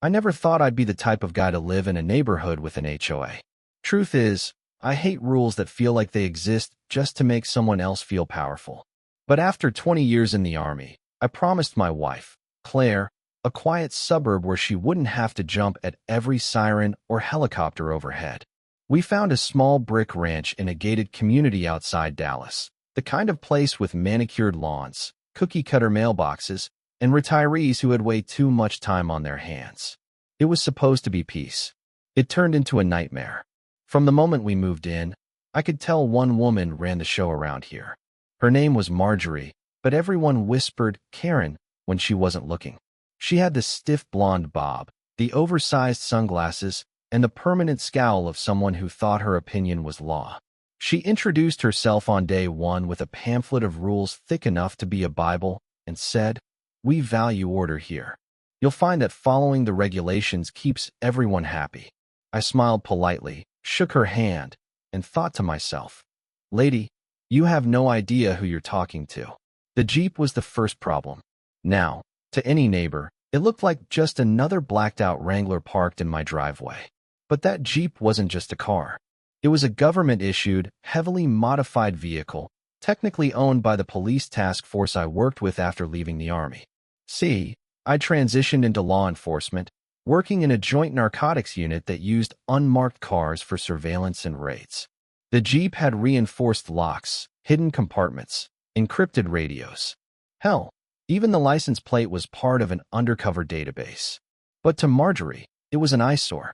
I never thought I'd be the type of guy to live in a neighborhood with an HOA. Truth is, I hate rules that feel like they exist just to make someone else feel powerful. But after 20 years in the Army, I promised my wife, Claire, a quiet suburb where she wouldn't have to jump at every siren or helicopter overhead. We found a small brick ranch in a gated community outside Dallas, the kind of place with manicured lawns, cookie-cutter mailboxes, and retirees who had way too much time on their hands. It was supposed to be peace. It turned into a nightmare. From the moment we moved in, I could tell one woman ran the show around here. Her name was Marjorie, but everyone whispered Karen when she wasn't looking. She had the stiff blonde bob, the oversized sunglasses, and the permanent scowl of someone who thought her opinion was law. She introduced herself on day one with a pamphlet of rules thick enough to be a Bible and said, "We value order here. You'll find that following the regulations keeps everyone happy." I smiled politely, shook her hand, and thought to myself, "Lady, you have no idea who you're talking to." The Jeep was the first problem. Now, to any neighbor, it looked like just another blacked-out Wrangler parked in my driveway. But that Jeep wasn't just a car. It was a government-issued, heavily modified vehicle, technically owned by the police task force I worked with after leaving the Army. See, I transitioned into law enforcement, working in a joint narcotics unit that used unmarked cars for surveillance and raids. The Jeep had reinforced locks, hidden compartments, encrypted radios. Hell, even the license plate was part of an undercover database. But to Marjorie, it was an eyesore.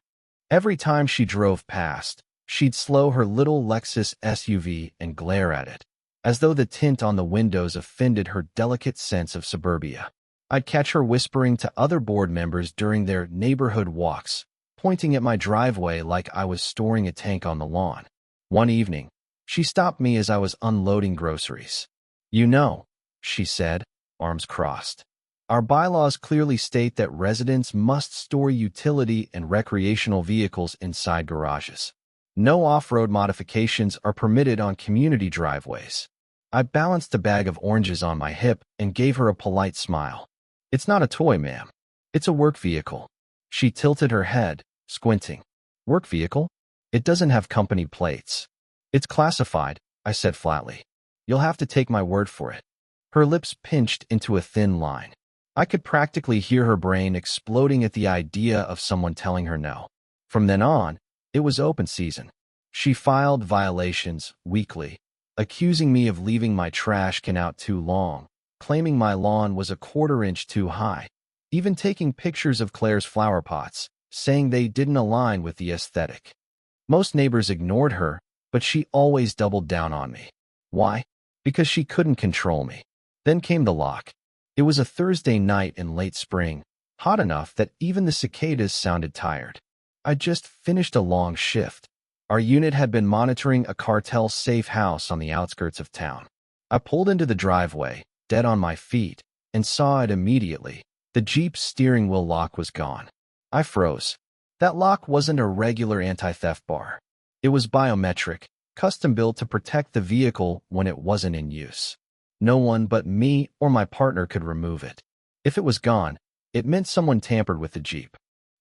Every time she drove past, she'd slow her little Lexus SUV and glare at it, as though the tint on the windows offended her delicate sense of suburbia. I'd catch her whispering to other board members during their neighborhood walks, pointing at my driveway like I was storing a tank on the lawn. One evening, she stopped me as I was unloading groceries. "You know," she said, arms crossed, "our bylaws clearly state that residents must store utility and recreational vehicles inside garages. No off-road modifications are permitted on community driveways." I balanced a bag of oranges on my hip and gave her a polite smile. "It's not a toy, ma'am. It's a work vehicle." She tilted her head, squinting. "Work vehicle? It doesn't have company plates." "It's classified," I said flatly. "You'll have to take my word for it." Her lips pinched into a thin line. I could practically hear her brain exploding at the idea of someone telling her no. From then on, it was open season. She filed violations weekly, accusing me of leaving my trash can out too long, claiming my lawn was a quarter-inch too high, even taking pictures of Claire's flower pots, saying they didn't align with the aesthetic. Most neighbors ignored her, but she always doubled down on me. Why? Because she couldn't control me. Then came the lock. It was a Thursday night in late spring, hot enough that even the cicadas sounded tired. I'd just finished a long shift. Our unit had been monitoring a cartel-safe house on the outskirts of town. I pulled into the driveway, dead on my feet, and saw it immediately. The Jeep's steering wheel lock was gone. I froze. That lock wasn't a regular anti-theft bar. It was biometric, custom-built to protect the vehicle when it wasn't in use. No one but me or my partner could remove it. If it was gone, it meant someone tampered with the Jeep.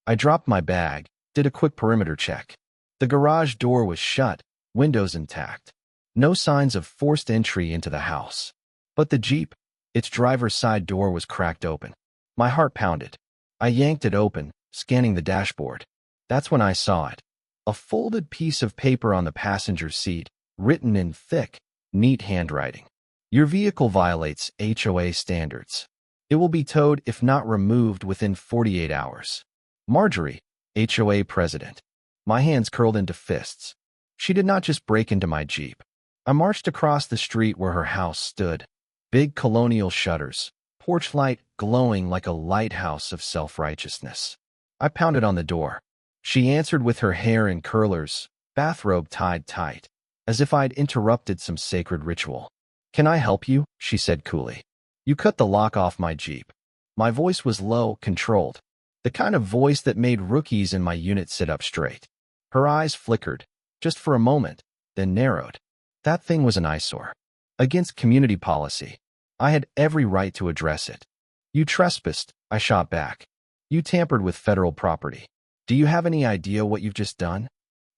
I dropped my bag, did a quick perimeter check. The garage door was shut, windows intact. No signs of forced entry into the house. But the Jeep, its driver's side door was cracked open. My heart pounded. I yanked it open, scanning the dashboard. That's when I saw it. A folded piece of paper on the passenger seat, written in thick, neat handwriting. "Your vehicle violates HOA standards. It will be towed if not removed within 48 hours. Marjorie, HOA president." My hands curled into fists. She did not just break into my Jeep. I marched across the street where her house stood. Big colonial shutters, porch light glowing like a lighthouse of self-righteousness. I pounded on the door. She answered with her hair in curlers, bathrobe tied tight, as if I'd interrupted some sacred ritual. "Can I help you?" she said coolly. "You cut the lock off my Jeep." My voice was low, controlled, the kind of voice that made rookies in my unit sit up straight. Her eyes flickered, just for a moment, then narrowed. That thing was an eyesore. Against community policy. I had every right to address it. "You trespassed," I shot back. You tampered with federal property. Do you have any idea what you've just done?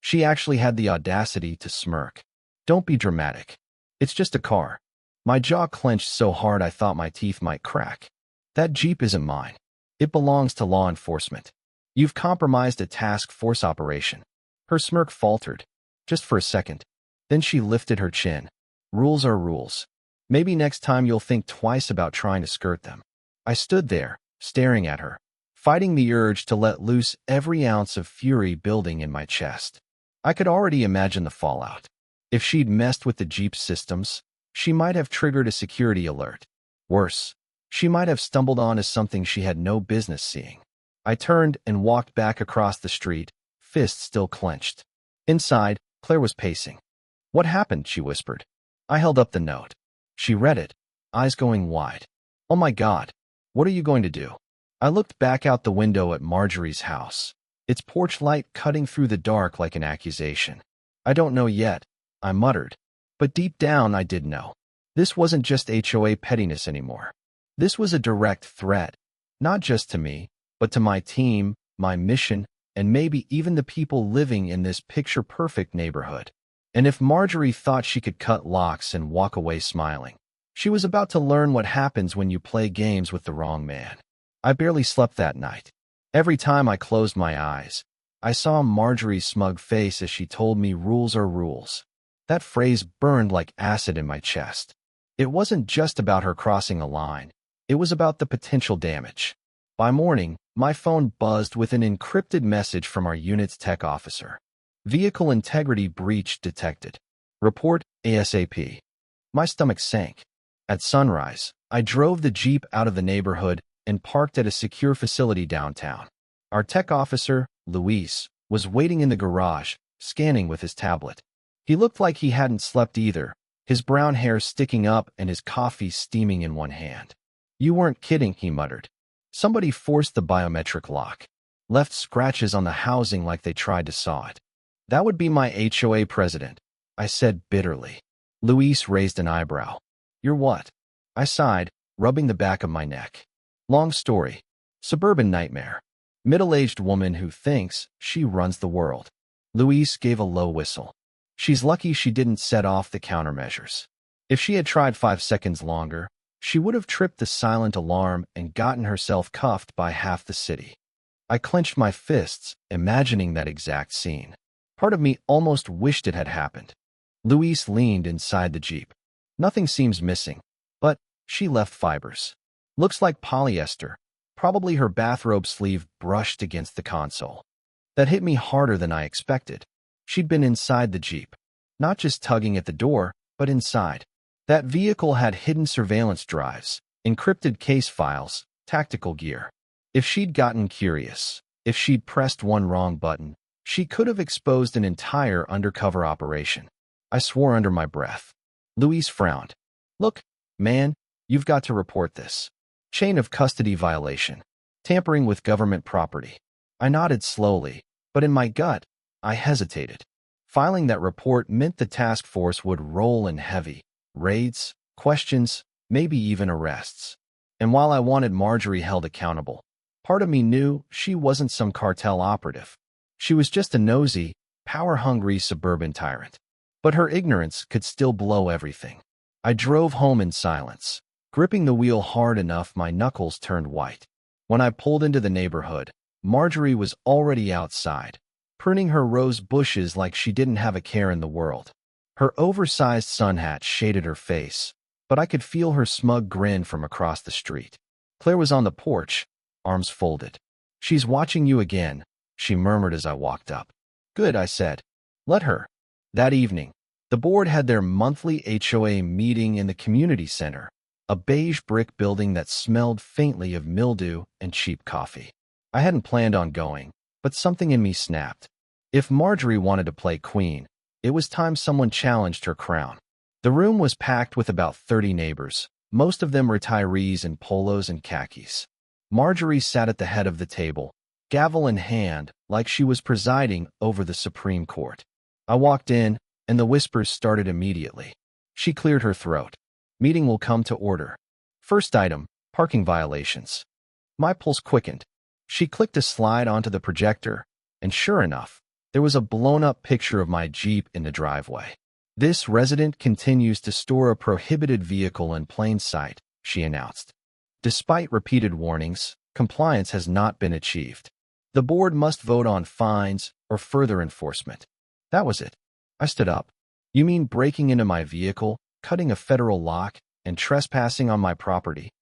She actually had the audacity to smirk. Don't be dramatic. It's just a car. My jaw clenched so hard I thought my teeth might crack. That Jeep isn't mine. It belongs to law enforcement. You've compromised a task force operation. Her smirk faltered, just for a second. Then she lifted her chin. Rules are rules. Maybe next time you'll think twice about trying to skirt them. I stood there, staring at her, fighting the urge to let loose every ounce of fury building in my chest. I could already imagine the fallout. If she'd messed with the Jeep's systems, she might have triggered a security alert. Worse, she might have stumbled onto something she had no business seeing. I turned and walked back across the street, fists still clenched. Inside, Claire was pacing. What happened? She whispered. I held up the note. She read it, eyes going wide. Oh my God, what are you going to do? I looked back out the window at Marjorie's house, its porch light cutting through the dark like an accusation. I don't know yet, I muttered. But deep down I did know. This wasn't just HOA pettiness anymore. This was a direct threat, not just to me, but to my team, my mission, and maybe even the people living in this picture-perfect neighborhood. And if Marjorie thought she could cut locks and walk away smiling, she was about to learn what happens when you play games with the wrong man. I barely slept that night. Every time I closed my eyes, I saw Marjorie's smug face as she told me rules are rules. That phrase burned like acid in my chest. It wasn't just about her crossing a line. It was about the potential damage. By morning, my phone buzzed with an encrypted message from our unit's tech officer. Vehicle integrity breach detected. Report ASAP. My stomach sank. At sunrise, I drove the Jeep out of the neighborhood and parked at a secure facility downtown. Our tech officer, Luis, was waiting in the garage, scanning with his tablet. He looked like he hadn't slept either, his brown hair sticking up and his coffee steaming in one hand. You weren't kidding, he muttered. Somebody forced the biometric lock, left scratches on the housing like they tried to saw it. That would be my HOA president, I said bitterly. Luis raised an eyebrow. You're what? I sighed, rubbing the back of my neck. Long story. Suburban nightmare. Middle-aged woman who thinks she runs the world. Luis gave a low whistle. She's lucky she didn't set off the countermeasures. If she had tried 5 seconds longer, she would have tripped the silent alarm and gotten herself cuffed by half the city. I clenched my fists, imagining that exact scene. Part of me almost wished it had happened. Luis leaned inside the Jeep. Nothing seems missing, but she left fibers. Looks like polyester. Probably her bathrobe sleeve brushed against the console. That hit me harder than I expected. She'd been inside the Jeep. Not just tugging at the door, but inside. That vehicle had hidden surveillance drives, encrypted case files, tactical gear. If she'd gotten curious, if she'd pressed one wrong button, she could have exposed an entire undercover operation. I swore under my breath. Luis frowned. Look, man, you've got to report this. Chain of custody violation. Tampering with government property. I nodded slowly, but in my gut, I hesitated. Filing that report meant the task force would roll in heavy. Raids, questions, maybe even arrests. And while I wanted Marjorie held accountable, part of me knew she wasn't some cartel operative. She was just a nosy, power-hungry suburban tyrant. But her ignorance could still blow everything. I drove home in silence, gripping the wheel hard enough my knuckles turned white. When I pulled into the neighborhood, Marjorie was already outside, pruning her rose bushes like she didn't have a care in the world. Her oversized sun hat shaded her face, but I could feel her smug grin from across the street. Claire was on the porch, arms folded. She's watching you again, she murmured as I walked up. Good, I said. Let her. That evening, the board had their monthly HOA meeting in the community center, a beige brick building that smelled faintly of mildew and cheap coffee. I hadn't planned on going, but something in me snapped. If Marjorie wanted to play queen, it was time someone challenged her crown. The room was packed with about 30 neighbors, most of them retirees in polos and khakis. Marjorie sat at the head of the table, gavel in hand, like she was presiding over the Supreme Court. I walked in, and the whispers started immediately. She cleared her throat. Meeting will come to order. First item, parking violations. My pulse quickened. She clicked a slide onto the projector, and sure enough, there was a blown-up picture of my Jeep in the driveway. "This resident continues to store a prohibited vehicle in plain sight," she announced. "Despite repeated warnings, compliance has not been achieved. The board must vote on fines or further enforcement." That was it. I stood up. "You mean breaking into my vehicle, cutting a federal lock, and trespassing on my property?"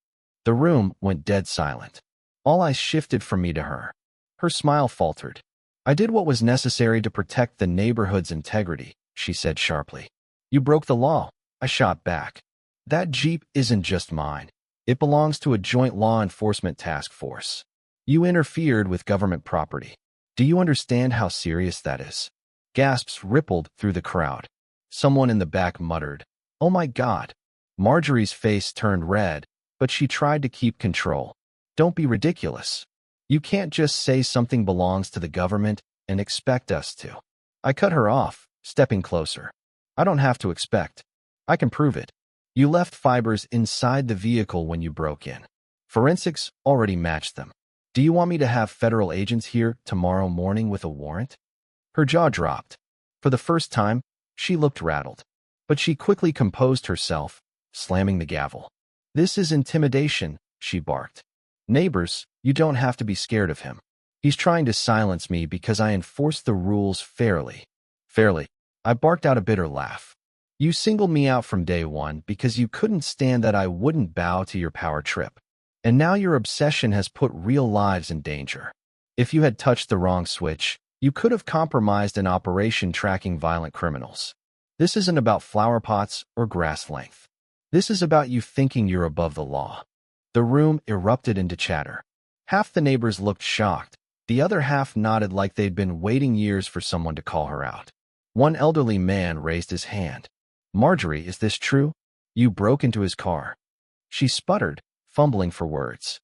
The room went dead silent. All eyes shifted from me to her. Her smile faltered. "I did what was necessary to protect the neighborhood's integrity," she said sharply. "You broke the law," I shot back. "That Jeep isn't just mine. It belongs to a joint law enforcement task force. You interfered with government property. Do you understand how serious that is?" Gasps rippled through the crowd. Someone in the back muttered, "Oh my God." Marjorie's face turned red, but she tried to keep control. "Don't be ridiculous. You can't just say something belongs to the government and expect us to." I cut her off, stepping closer. "I don't have to expect. I can prove it. You left fibers inside the vehicle when you broke in. Forensics already matched them. Do you want me to have federal agents here tomorrow morning with a warrant?" Her jaw dropped. For the first time, she looked rattled. But she quickly composed herself, slamming the gavel. "This is intimidation," she barked. "Neighbors, you don't have to be scared of him. He's trying to silence me because I enforce the rules fairly." Fairly? I barked out a bitter laugh. "You singled me out from day one because you couldn't stand that I wouldn't bow to your power trip. And now your obsession has put real lives in danger. If you had touched the wrong switch, you could have compromised an operation tracking violent criminals. This isn't about flower pots or grass length. This is about you thinking you're above the law." The room erupted into chatter. Half the neighbors looked shocked. The other half nodded like they'd been waiting years for someone to call her out. One elderly man raised his hand. "Marjorie, is this true? You broke into his car." She sputtered, fumbling for words.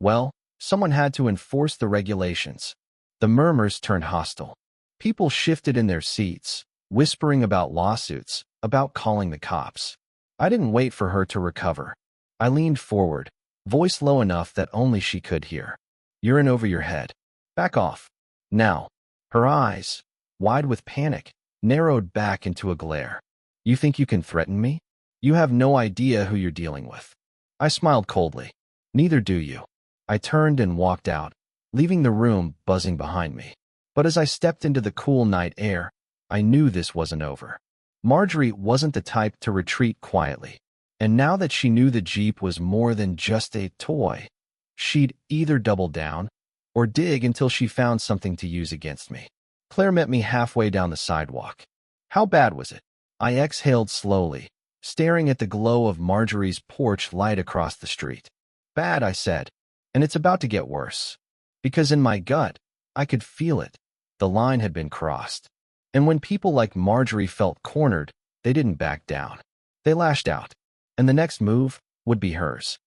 Well, someone had to enforce the regulations." The murmurs turned hostile. People shifted in their seats, whispering about lawsuits, about calling the cops. I didn't wait for her to recover. I leaned forward, voice low enough that only she could hear. "You're in over your head. Back off. Now." Her eyes, wide with panic, narrowed back into a glare. "You think you can threaten me? You have no idea who you're dealing with." I smiled coldly. "Neither do you." I turned and walked out, leaving the room buzzing behind me. But as I stepped into the cool night air, I knew this wasn't over. Marjorie wasn't the type to retreat quietly. And now that she knew the Jeep was more than just a toy, she'd either double down or dig until she found something to use against me. Claire met me halfway down the sidewalk. "How bad was it?" I exhaled slowly, staring at the glow of Marjorie's porch light across the street. "Bad," I said, "and it's about to get worse." Because in my gut, I could feel it. The line had been crossed. And when people like Marjorie felt cornered, they didn't back down. They lashed out. And the next move would be hers.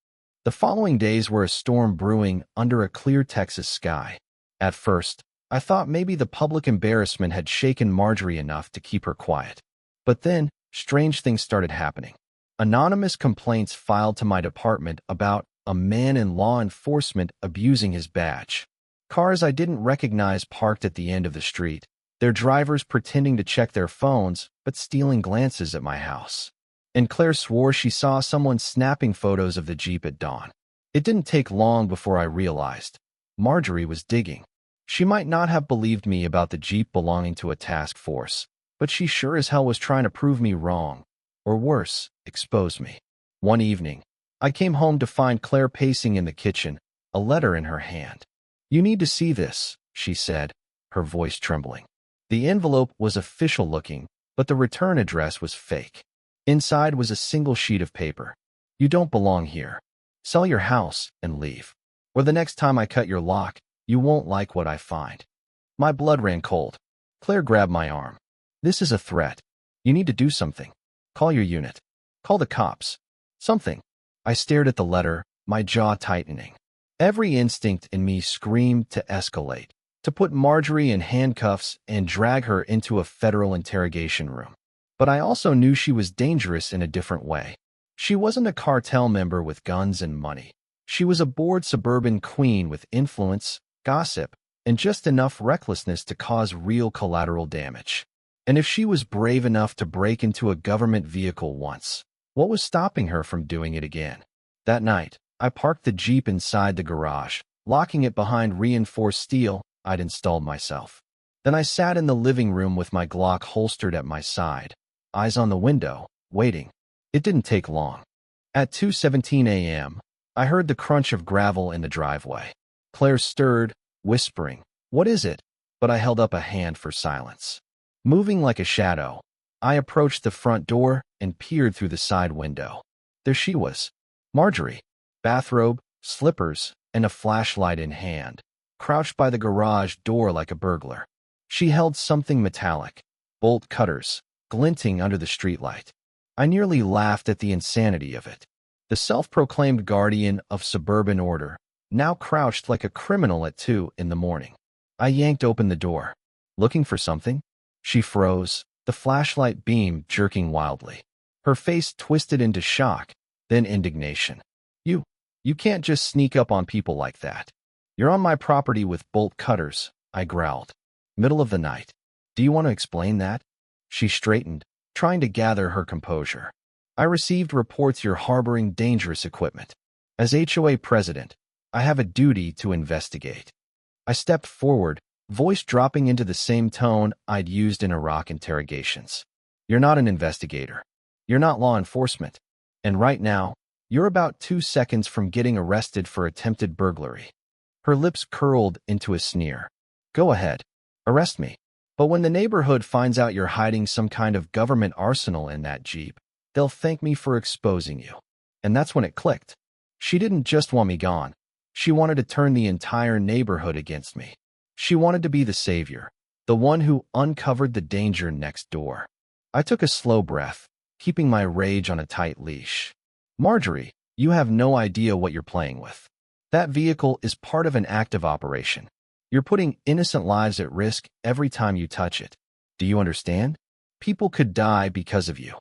The following days were a storm brewing under a clear Texas sky. At first, I thought maybe the public embarrassment had shaken Marjorie enough to keep her quiet. But then, strange things started happening. Anonymous complaints filed to my department about a man in law enforcement abusing his badge. Cars I didn't recognize parked at the end of the street, their drivers pretending to check their phones but stealing glances at my house. And Claire swore she saw someone snapping photos of the Jeep at dawn. It didn't take long before I realized Marjorie was digging. She might not have believed me about the Jeep belonging to a task force, but she sure as hell was trying to prove me wrong, or worse, expose me. One evening, I came home to find Claire pacing in the kitchen, a letter in her hand. "You need to see this," she said, her voice trembling. The envelope was official looking, but the return address was fake. Inside was a single sheet of paper. "You don't belong here. Sell your house and leave. Or the next time I cut your lock, you won't like what I find." My blood ran cold. Claire grabbed my arm. "This is a threat. You need to do something. Call your unit. Call the cops. Something." I stared at the letter, my jaw tightening. Every instinct in me screamed to escalate, to put Marjorie in handcuffs and drag her into a federal interrogation room. But I also knew she was dangerous in a different way. She wasn't a cartel member with guns and money. She was a bored suburban queen with influence, gossip, and just enough recklessness to cause real collateral damage. And if she was brave enough to break into a government vehicle once, what was stopping her from doing it again? That night, I parked the Jeep inside the garage, locking it behind reinforced steel I'd installed myself. Then I sat in the living room with my Glock holstered at my side, eyes on the window, waiting. It didn't take long. At 2:17 a.m., I heard the crunch of gravel in the driveway. Claire stirred, whispering, "What is it?" But I held up a hand for silence. Moving like a shadow, I approached the front door and peered through the side window. There she was, Marjorie, bathrobe, slippers, and a flashlight in hand, crouched by the garage door like a burglar. She held something metallic, bolt cutters, glinting under the streetlight. I nearly laughed at the insanity of it. The self-proclaimed guardian of suburban order, now crouched like a criminal at 2 in the morning. I yanked open the door. Looking for something? She froze, the flashlight beam jerking wildly. Her face twisted into shock, then indignation. You can't just sneak up on people like that. You're on my property with bolt cutters, I growled. Middle of the night. Do you want to explain that? She straightened, trying to gather her composure. I received reports you're harboring dangerous equipment. As HOA president, I have a duty to investigate. I stepped forward, voice dropping into the same tone I'd used in Iraq interrogations. You're not an investigator. You're not law enforcement. And right now, you're about 2 seconds from getting arrested for attempted burglary. Her lips curled into a sneer. Go ahead. Arrest me. But when the neighborhood finds out you're hiding some kind of government arsenal in that Jeep, they'll thank me for exposing you. And that's when it clicked. She didn't just want me gone. She wanted to turn the entire neighborhood against me. She wanted to be the savior, the one who uncovered the danger next door. I took a slow breath, keeping my rage on a tight leash. Marjorie, you have no idea what you're playing with. That vehicle is part of an active operation. You're putting innocent lives at risk every time you touch it. Do you understand? People could die because of you.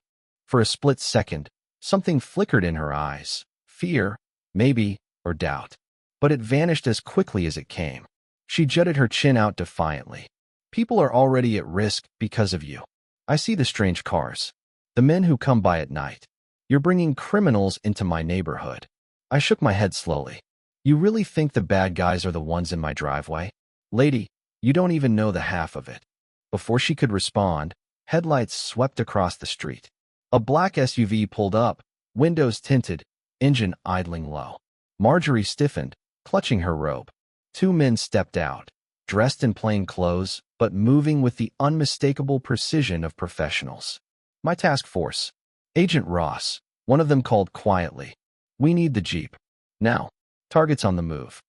For a split second, something flickered in her eyes. Fear, maybe, or doubt. But it vanished as quickly as it came. She jutted her chin out defiantly. People are already at risk because of you. I see the strange cars. The men who come by at night. You're bringing criminals into my neighborhood. I shook my head slowly. You really think the bad guys are the ones in my driveway? Lady, you don't even know the half of it. Before she could respond, headlights swept across the street. A black SUV pulled up, windows tinted, engine idling low. Marjorie stiffened, clutching her robe. 2 men stepped out, dressed in plain clothes, but moving with the unmistakable precision of professionals. My task force. Agent Ross, one of them called quietly. We need the Jeep. Now. Targets on the move.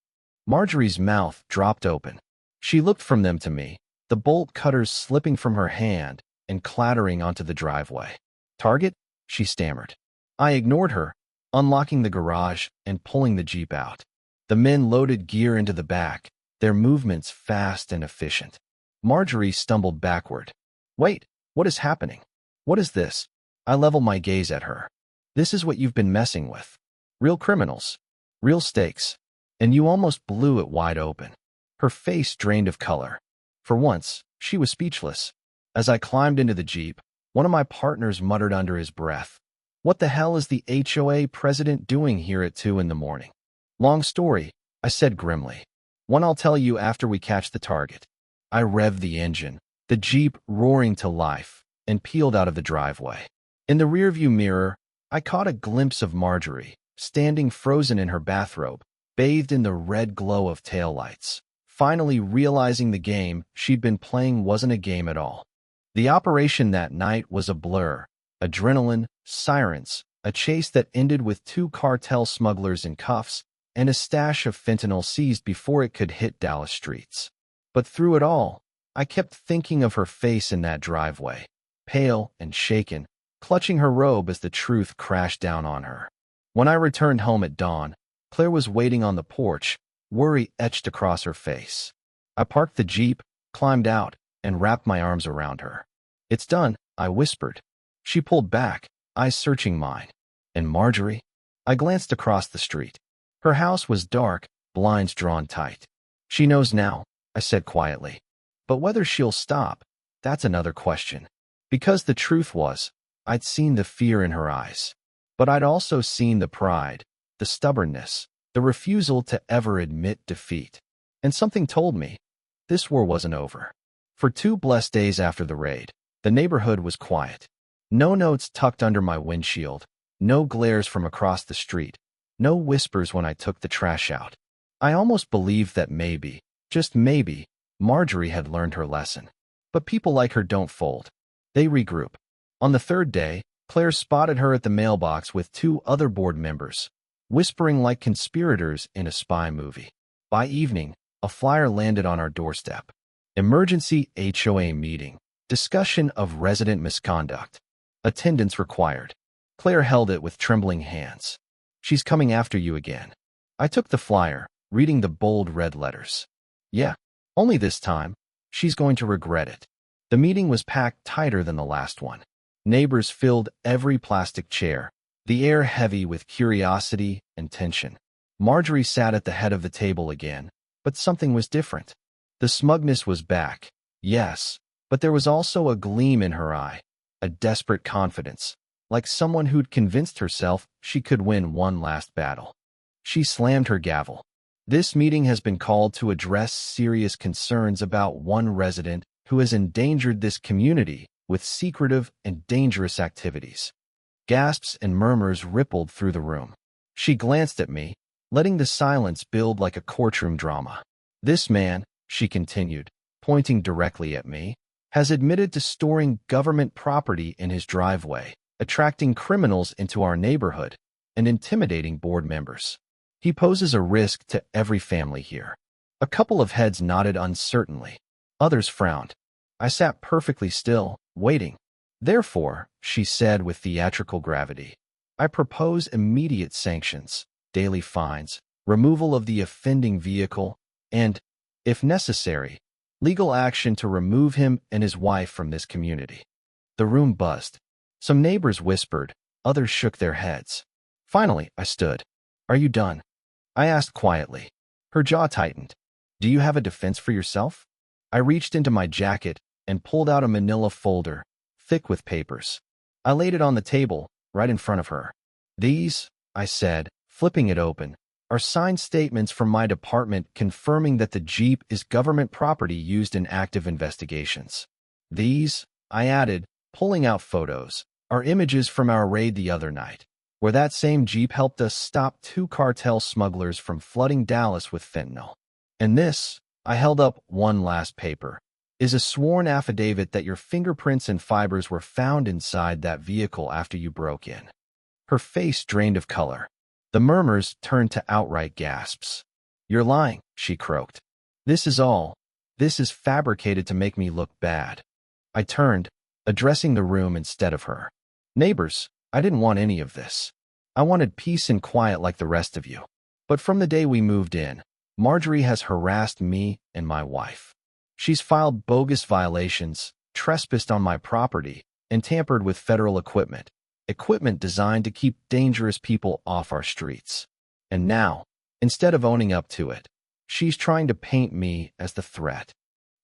Marjorie's mouth dropped open. She looked from them to me, the bolt cutters slipping from her hand and clattering onto the driveway. Target? She stammered. I ignored her, unlocking the garage and pulling the Jeep out. The men loaded gear into the back, their movements fast and efficient. Marjorie stumbled backward. Wait, what is happening? What is this? I leveled my gaze at her. This is what you've been messing with. Real criminals. Real stakes. And you almost blew it wide open. Her face drained of color. For once, she was speechless. As I climbed into the Jeep, one of my partners muttered under his breath, "What the hell is the HOA president doing here at 2 in the morning?" Long story, I said grimly. One I'll tell you after we catch the target. I revved the engine, the Jeep roaring to life, and peeled out of the driveway. In the rearview mirror, I caught a glimpse of Marjorie, standing frozen in her bathrobe, bathed in the red glow of taillights, finally realizing the game she'd been playing wasn't a game at all. The operation that night was a blur, adrenaline, sirens, a chase that ended with 2 cartel smugglers in cuffs, and a stash of fentanyl seized before it could hit Dallas streets. But through it all, I kept thinking of her face in that driveway, pale and shaken, clutching her robe as the truth crashed down on her. When I returned home at dawn, Claire was waiting on the porch, worry etched across her face. I parked the Jeep, climbed out, and wrapped my arms around her. It's done, I whispered. She pulled back, eyes searching mine. And Marjorie? I glanced across the street. Her house was dark, blinds drawn tight. She knows now, I said quietly. But whether she'll stop, that's another question. Because the truth was, I'd seen the fear in her eyes. But I'd also seen the pride, the stubbornness, the refusal to ever admit defeat. And something told me, this war wasn't over. For 2 blessed days after the raid, the neighborhood was quiet. No notes tucked under my windshield, no glares from across the street, no whispers when I took the trash out. I almost believed that maybe, just maybe, Marjorie had learned her lesson. But people like her don't fold. They regroup. On the 3rd day, Claire spotted her at the mailbox with 2 other board members, whispering like conspirators in a spy movie. By evening, a flyer landed on our doorstep. Emergency HOA meeting. Discussion of resident misconduct. Attendance required. Claire held it with trembling hands. She's coming after you again. I took the flyer, reading the bold red letters. Yeah, only this time, she's going to regret it. The meeting was packed tighter than the last one. Neighbors filled every plastic chair, the air heavy with curiosity and tension. Marjorie sat at the head of the table again, but something was different. The smugness was back, yes, but there was also a gleam in her eye, a desperate confidence, like someone who'd convinced herself she could win one last battle. She slammed her gavel. This meeting has been called to address serious concerns about one resident who has endangered this community with secretive and dangerous activities. Gasps and murmurs rippled through the room. She glanced at me, letting the silence build like a courtroom drama. This man, she continued, pointing directly at me, has admitted to storing government property in his driveway, attracting criminals into our neighborhood, and intimidating board members. He poses a risk to every family here. A couple of heads nodded uncertainly. Others frowned. I sat perfectly still, waiting. Therefore, she said with theatrical gravity, I propose immediate sanctions, daily fines, removal of the offending vehicle, and, if necessary, legal action to remove him and his wife from this community. The room buzzed. Some neighbors whispered, others shook their heads. Finally, I stood. Are you done? I asked quietly. Her jaw tightened. Do you have a defense for yourself? I reached into my jacket and pulled out a manila folder, thick with papers. I laid it on the table, right in front of her. These, I said, flipping it open, are signed statements from my department confirming that the Jeep is government property used in active investigations. These, I added, pulling out photos, are images from our raid the other night, where that same Jeep helped us stop 2 cartel smugglers from flooding Dallas with fentanyl. And this, I held up one last paper, is a sworn affidavit that your fingerprints and fibers were found inside that vehicle after you broke in. Her face drained of color. The murmurs turned to outright gasps. You're lying, she croaked. This is fabricated to make me look bad. I turned, addressing the room instead of her. Neighbors, I didn't want any of this. I wanted peace and quiet like the rest of you. But from the day we moved in, Marjorie has harassed me and my wife. She's filed bogus violations, trespassed on my property, and tampered with federal equipment designed to keep dangerous people off our streets. And now, instead of owning up to it, she's trying to paint me as the threat.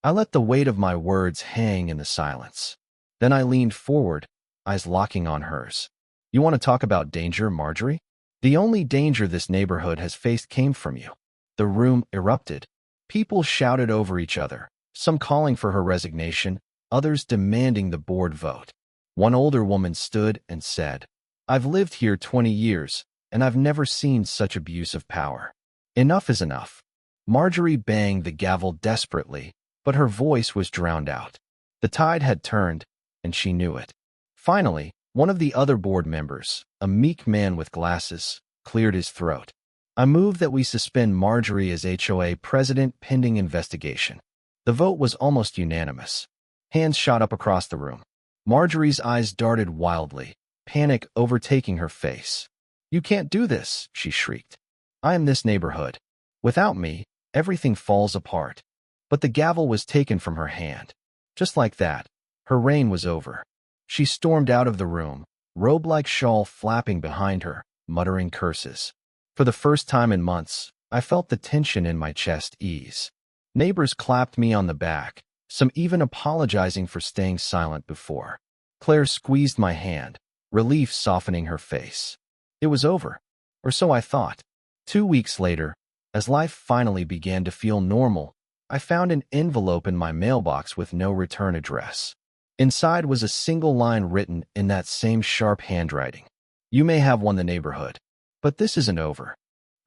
I let the weight of my words hang in the silence. Then I leaned forward, eyes locking on hers. You want to talk about danger, Marjorie? The only danger this neighborhood has faced came from you. The room erupted. People shouted over each other, some calling for her resignation, others demanding the board vote. One older woman stood and said, I've lived here 20 years, and I've never seen such abuse of power. Enough is enough. Marjorie banged the gavel desperately, but her voice was drowned out. The tide had turned, and she knew it. Finally, one of the other board members, a meek man with glasses, cleared his throat. I move that we suspend Marjorie as HOA president pending investigation. The vote was almost unanimous. Hands shot up across the room. Marjorie's eyes darted wildly, panic overtaking her face. You can't do this, she shrieked. I am this neighborhood. Without me, everything falls apart. But the gavel was taken from her hand. Just like that, her reign was over. She stormed out of the robe-like shawl flapping behind her, muttering curses. For the first time in months, I felt the tension in my chest ease. Neighbors clapped me on the back, some even apologizing for staying silent before. Claire squeezed my hand, relief softening her face. It was over, or so I thought. 2 weeks later, as life finally began to feel normal, I found an envelope in my mailbox with no return address. Inside was a single line written in that same sharp handwriting. You may have won the neighborhood, but this isn't over.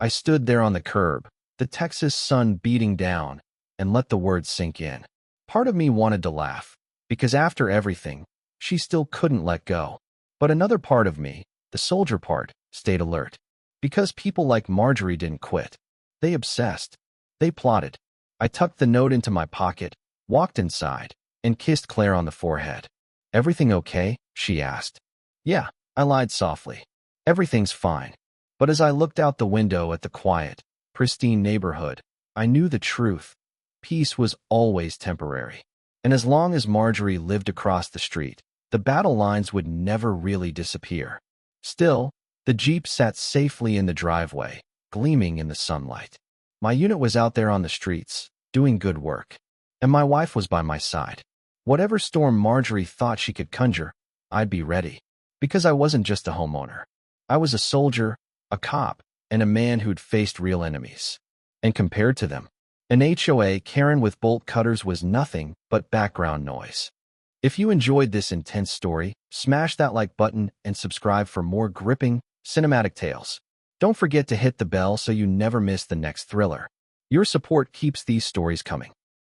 I stood there on the curb, the Texas sun beating down, and let the words sink in. Part of me wanted to laugh, because after everything, she still couldn't let go. But another part of me, the soldier part, stayed alert. Because people like Marjorie didn't quit. They obsessed. They plotted. I tucked the note into my pocket, walked inside, and kissed Claire on the forehead. "Everything okay?" she asked. "Yeah," I lied softly. "Everything's fine." But as I looked out the window at the quiet, pristine neighborhood, I knew the truth. Peace was always temporary. And as long as Marjorie lived across the street, the battle lines would never really disappear. Still, the Jeep sat safely in the driveway, gleaming in the sunlight. My unit was out there on the streets, doing good work. And my wife was by my side. Whatever storm Marjorie thought she could conjure, I'd be ready. Because I wasn't just a homeowner. I was a soldier, a cop, and a man who'd faced real enemies. And compared to them, an HOA Karen with bolt cutters was nothing but background noise. If you enjoyed this intense story, smash that like button and subscribe for more gripping, cinematic tales. Don't forget to hit the bell so you never miss the next thriller. Your support keeps these stories coming.